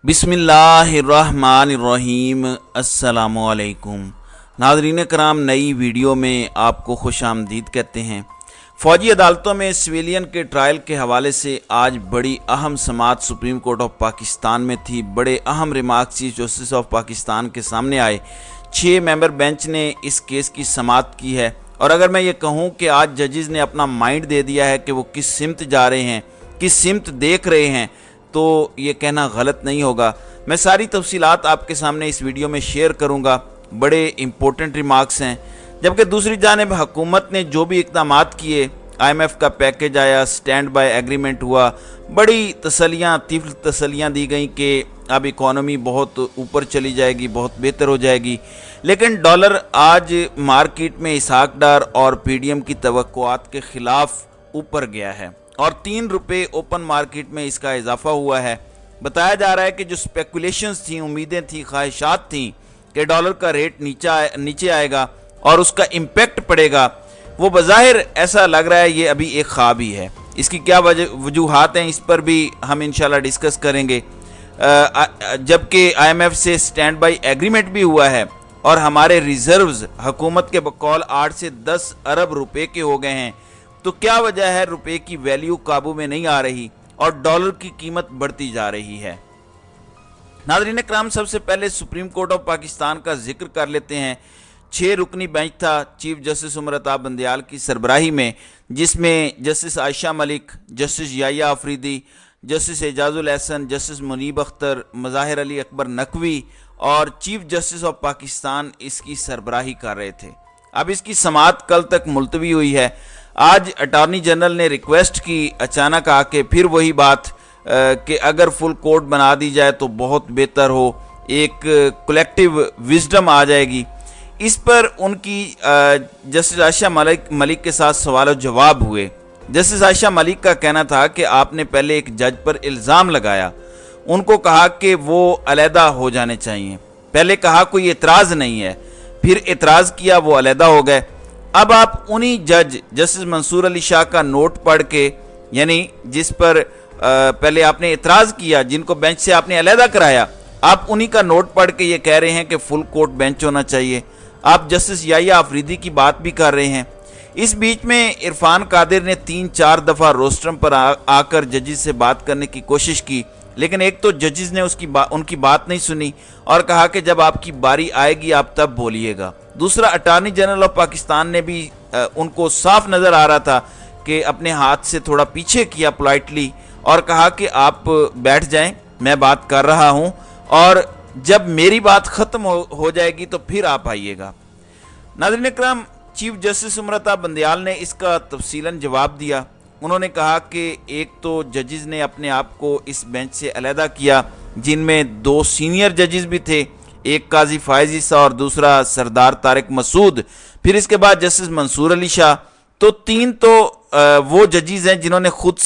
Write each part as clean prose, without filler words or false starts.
बिस्मिल्लाहिर्रहमानिर्रहीम। अस्सलामुअलैकुम नाज़रीन कराम, नई वीडियो में आपको खुश आमदीद कहते हैं। फ़ौजी अदालतों में सिविलियन के ट्रायल के हवाले से आज बड़ी अहम समाअत सुप्रीम कोर्ट ऑफ पाकिस्तान में थी। बड़े अहम remarks chief justice of Pakistan के सामने आए। 6 मेंबर बेंच ने इस केस की समाअत की है और अगर मैं ये कहूँ कि आज जजेस ने अपना माइंड दे दिया है कि वो किस सिमत जा रहे हैं, किस सिमत देख रहे हैं, तो ये कहना गलत नहीं होगा। मैं सारी तफसीलात आपके सामने इस वीडियो में शेयर करूंगा। बड़े इम्पोर्टेंट रिमार्क्स हैं। जबकि दूसरी जानिब हुकूमत ने जो भी इक़दामात किए, IMF का पैकेज आया, स्टैंड बाय एग्रीमेंट हुआ, बड़ी तीव्र तसलियाँ दी गई कि अब इकॉनमी बहुत ऊपर चली जाएगी, बहुत बेहतर हो जाएगी। लेकिन डॉलर आज मार्केट में इसहाक डार और PDM की तवक्कुआत के ख़िलाफ़ ऊपर गया है और 3 रुपये ओपन मार्केट में इसका इजाफा हुआ है। बताया जा रहा है कि जो स्पेकुलेशंस थी, उम्मीदें थी, ख्वाहिशात थी कि डॉलर का रेट नीचे आएगा और उसका इम्पेक्ट पड़ेगा, वो बज़ाहिर ऐसा लग रहा है ये अभी एक ख्वाब ही है। इसकी क्या वजूहात हैं, इस पर भी हम इंशाल्लाह डिस्कस करेंगे। जबकि IMF से स्टैंड बाई एग्रीमेंट भी हुआ है और हमारे रिजर्व्स हुकूमत के बकौल 8 से 10 अरब रुपए के हो गए हैं। तो क्या वजह है रुपए की वैल्यू काबू में नहीं आ रही और डॉलर की कीमत बढ़ती जा रही है। नाज़रीन कराम, सबसे पहले सुप्रीम कोर्ट ऑफ पाकिस्तान का जिक्र कर लेते हैं। 6 रुकनी बेंच था चीफ जस्टिस उमर अता बंदयाल की सरबराही में, जिसमें justice Ayesha Malik, justice Yahya Afridi, justice Ijazul Ahsan, justice Munib Akhtar, Mazahir Ali Akbar Naqvi और चीफ जस्टिस ऑफ पाकिस्तान इसकी सरबराही कर रहे थे। अब इसकी समाअत कल तक मुलतवी हुई है। आज अटॉर्नी जनरल ने रिक्वेस्ट की अचानक आके, फिर वही बात कि अगर फुल कोर्ट बना दी जाए तो बहुत बेहतर हो, एक कलेक्टिव विजडम आ जाएगी। इस पर उनकी जस्टिस आयशा मलिक के साथ सवाल जवाब हुए। जस्टिस आयशा मलिक का कहना था कि आपने पहले एक जज पर इल्ज़ाम लगाया, उनको कहा कि वो अलहदा हो जाने चाहिए। पहले कहा कोई एतराज़ नहीं है, फिर एतराज़ किया, वो अलहदा हो गए। अब आप उन्हीं जज जस्टिस मंसूर अली शाह का नोट पढ़ के, यानी जिस पर पहले आपने एतराज़ किया, जिनको बेंच से आपने अलहदा कराया, आप उन्हीं का नोट पढ़ के ये कह रहे हैं कि फुल कोर्ट बेंच होना चाहिए। आप जस्टिस याहिया अफरीदी की बात भी कर रहे हैं। इस बीच में इरफान कादिर ने 3-4 दफ़ा रोस्ट्रम पर आकर जजेस से बात करने की कोशिश की, लेकिन एक तो जजेस ने उनकी बात नहीं सुनी और कहा कि जब आपकी बारी आएगी आप तब बोलिएगा। दूसरा, अटॉर्नी जनरल ऑफ पाकिस्तान ने भी उनको साफ नज़र आ रहा था कि अपने हाथ से थोड़ा पीछे किया पोलाइटली और कहा कि आप बैठ जाएं, मैं बात कर रहा हूं और जब मेरी बात ख़त्म हो जाएगी तो फिर आप आइएगा। नाज़रीन करम, चीफ जस्टिस उमर अता बंदयाल ने इसका तफसीलन जवाब दिया। उन्होंने कहा कि एक तो जजेस ने अपने आप को इस बेंच से अलहदा किया, जिनमें 2 सीनियर जजेस भी थे, एक काजी फायज ईसा और दूसरा सरदार तारिक मसूद, फिर इसके बाद जस्टिस मंसूर अली शाह। तो 3 तो वो जजेस हैं जिन्होंने खुद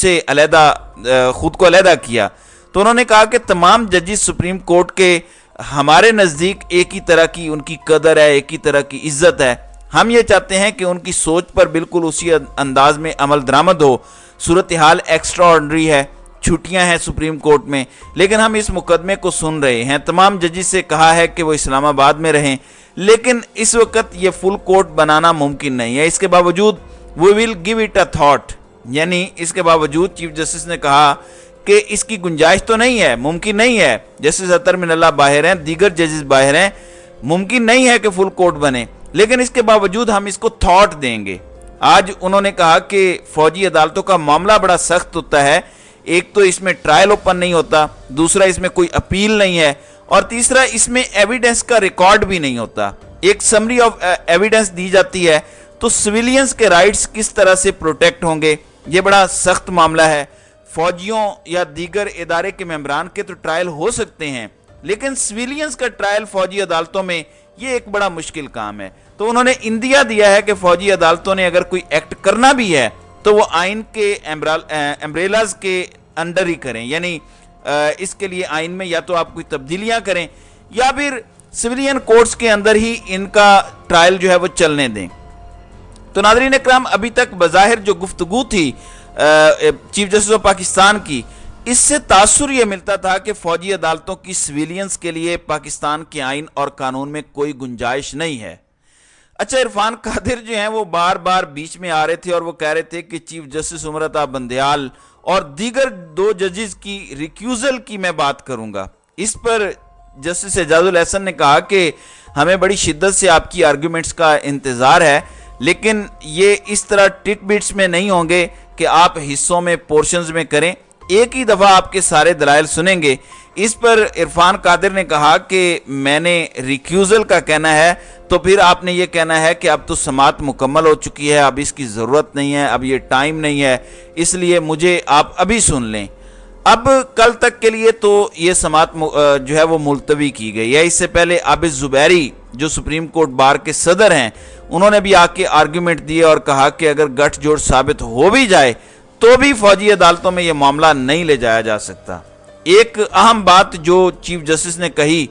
को अलहदा किया। तो उन्होंने कहा कि तमाम जजेस सुप्रीम कोर्ट के हमारे नज़दीक एक ही तरह की उनकी कदर है, एक ही तरह की इज्जत है। हम ये चाहते हैं कि उनकी सोच पर बिल्कुल उसी अंदाज में अमल दरामद हो। सूरत हाल एक्स्ट्रा ऑर्डनरी है, छुट्टियां हैं सुप्रीम कोर्ट में, लेकिन हम इस मुकदमे को सुन रहे हैं। तमाम जजेस से कहा है कि वो इस्लामाबाद में रहें, लेकिन इस वक्त ये फुल कोर्ट बनाना मुमकिन नहीं है। इसके बावजूद we will give it a thought, यानी इसके बावजूद चीफ जस्टिस ने कहा कि इसकी गुंजाइश तो नहीं है, मुमकिन नहीं है। जस्टिस अतर मिनल्ला बाहर हैं, दीगर जजेस बाहर हैं, मुमकिन नहीं है कि फुल कोर्ट बने, लेकिन इसके बावजूद हम इसको थॉट देंगे। आज उन्होंने कहा कि फौजी अदालतों का मामला बड़ा सख्त होता है। एक तो इसमें ट्रायल ओपन नहीं होता, दूसरा इसमें कोई अपील नहीं है और तीसरा इसमें एविडेंस का रिकॉर्ड भी नहीं होता। एक समरी ऑफ एविडेंस दी जाती है तो सिविलियंस के राइट्स किस तरह से प्रोटेक्ट होंगे, ये बड़ा सख्त मामला है। फौजियों या दीगर इदारे के मेंबरान के तो ट्रायल हो सकते हैं, लेकिन सिविलियंस का ट्रायल फौजी अदालतों में ये एक बड़ा मुश्किल काम है। तो उन्होंने इंदिया दिया है कि फौजी अदालतों ने अगर कोई एक्ट करना भी है तो वो आइन के एम्ब्रेलाज के अंडर ही करें, यानी इसके लिए आइन में या तो आप कोई तब्दीलियां करें या फिर सिविलियन कोर्ट्स के अंदर ही इनका ट्रायल जो है वो चलने दें। तो नाज़रीन इकराम, अभी तक बज़ाहिर जो गुफ्तगू थी चीफ जस्टिस ऑफ पाकिस्तान की اس سے تاثر یہ ملتا تھا کہ فوجی عدالتوں کی سویلینز کے لیے پاکستان کے آئین اور قانون میں کوئی گنجائش نہیں ہے۔ اچھا، عرفان قادر جو ہیں وہ بار بار بیچ میں آ رہے تھے اور وہ کہہ رہے تھے کہ چیف جسٹس عمر عطا بندیال اور دیگر 2 ججز کی ریکیوزل کی میں بات کروں گا۔ اس پر جسٹس اعجاز الاحسن نے کہا کہ ہمیں بڑی شدت سے آپ کی آرگیومنٹس کا انتظار ہے، لیکن یہ اس طرح ٹٹ بٹس میں نہیں ہوں گے کہ آپ حصوں میں پورشنز میں کریں، ایک ہی دفعہ آپ کے سارے دلائل سنیں گے۔ اس پر عرفان قادر نے کہا کہ میں نے ریکیوزل کا کہنا ہے تو پھر آپ نے یہ کہنا ہے کہ اب تو سماعت مکمل ہو چکی ہے، اب اس کی ضرورت نہیں ہے، اب یہ ٹائم نہیں ہے، اس لیے مجھے آپ ابھی سن لیں۔ اب کل تک کے لیے تو یہ سماعت جو ہے وہ ملتوی کی گئی ہے۔ اس سے پہلے عابد زبیری جو سپریم کورٹ بار کے صدر ہیں، انہوں نے بھی آ کے آرگیومنٹ دیے اور کہا کہ اگر گٹھ جوڑ ثابت ہو بھی جائے تو بھی فوجی عدالتوں میں یہ معاملہ نہیں لے جایا جا سکتا۔ ایک اہم بات جو چیف جسٹس نے کہی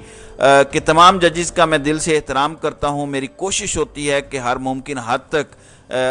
کہ تمام ججز کا میں دل سے احترام کرتا ہوں، میری کوشش ہوتی ہے کہ ہر ممکن حد تک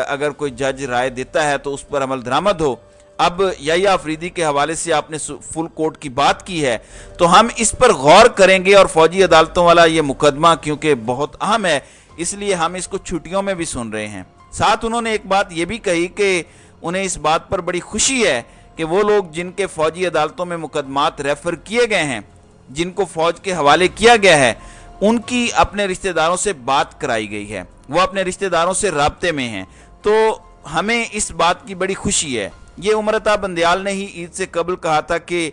اگر کوئی جج رائے دیتا ہے تو اس پر عمل درآمد ہو۔ اب یحییٰ آفریدی کے حوالے سے آپ نے فل کورٹ کی بات کی ہے تو ہم اس پر غور کریں گے، اور فوجی عدالتوں والا یہ مقدمہ کیونکہ بہت اہم ہے اس لیے ہم اس کو چھٹیوں میں بھی سن رہے ہیں۔ ساتھ انہوں نے ایک بات یہ بھی کہی کہ انہیں اس بات پر بڑی خوشی ہے کہ وہ لوگ جن کے فوجی عدالتوں میں مقدمات ریفر کیے گئے ہیں، جن کو فوج کے حوالے کیا گیا ہے، ان کی اپنے رشتہ داروں سے بات کرائی گئی ہے، وہ اپنے رشتہ داروں سے رابطے میں ہیں، تو ہمیں اس بات کی بڑی خوشی ہے۔ یہ عمر عطا بندیال نے ہی عید سے قبل کہا تھا کہ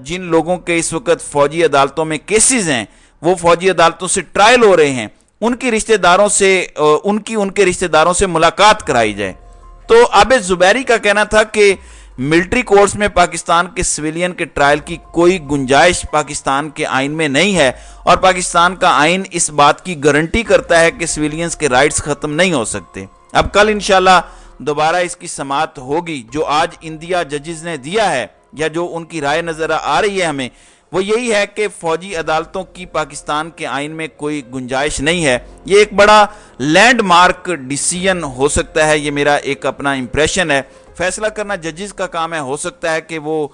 جن لوگوں کے اس وقت فوجی عدالتوں میں کیسز ہیں وہ فوجی عدالتوں سے ٹرائل ہو رہے ہیں، ان کے رشتہ داروں سے ملاقات کرائی جائے۔ تو عابد زبیری کا کہنا تھا کہ ملٹری کورٹس میں پاکستان کے سویلین کے ٹرائل کی کوئی گنجائش پاکستان کے آئین میں نہیں ہے، اور پاکستان کا آئین اس بات کی گارنٹی کرتا ہے کہ سویلینز کے رائٹس ختم نہیں ہو سکتے۔ اب کل انشاءاللہ دوبارہ اس کی سماعت ہوگی۔ جو آج انڈیا ججز نے دیا ہے یا جو ان کی رائے نظر آ رہی ہے ہمیں، وہ یہی ہے کہ فوجی عدالتوں کی پاکستان کے آئین میں کوئی گنجائش نہیں ہے۔ یہ ایک بڑا لینڈ مارک ڈیسیژن ہو سکتا ہے، یہ میرا ایک اپنا امپریشن ہے۔ فیصلہ کرنا ججز کا کام ہے، ہو سکتا ہے کہ وہ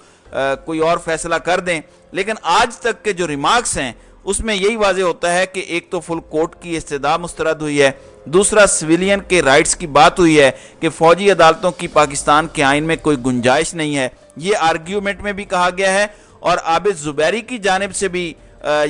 کوئی اور فیصلہ کر دیں، لیکن آج تک کے جو ریمارکس ہیں اس میں یہی واضح ہوتا ہے کہ ایک تو فل کورٹ کی استدعا مسترد ہوئی ہے، دوسرا سویلین کے رائٹس کی بات ہوئی ہے کہ فوجی عدالتوں کی پاکستان کے آئین میں کوئی گنجائش نہیں ہے، یہ آرگیومنٹ میں بھی کہا گیا ہے، اور عابد زبیری کی جانب سے بھی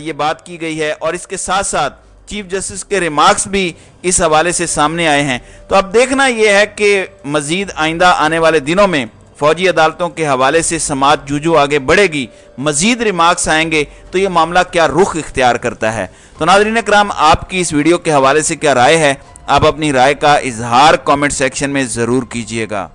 یہ بات کی گئی ہے، اور اس کے ساتھ ساتھ چیف جسٹس کے ریمارکس بھی اس حوالے سے سامنے آئے ہیں۔ تو اب دیکھنا یہ ہے کہ مزید آئندہ آنے والے دنوں میں فوجی عدالتوں کے حوالے سے سماعت جو آگے بڑھے گی، مزید ریمارکس آئیں گے تو یہ معاملہ کیا رخ اختیار کرتا ہے۔ تو ناظرین کرام، آپ کی اس ویڈیو کے حوالے سے کیا رائے ہے؟ آپ اپنی رائے کا اظہار کامنٹ سیکشن میں ضرور کیجئے گا۔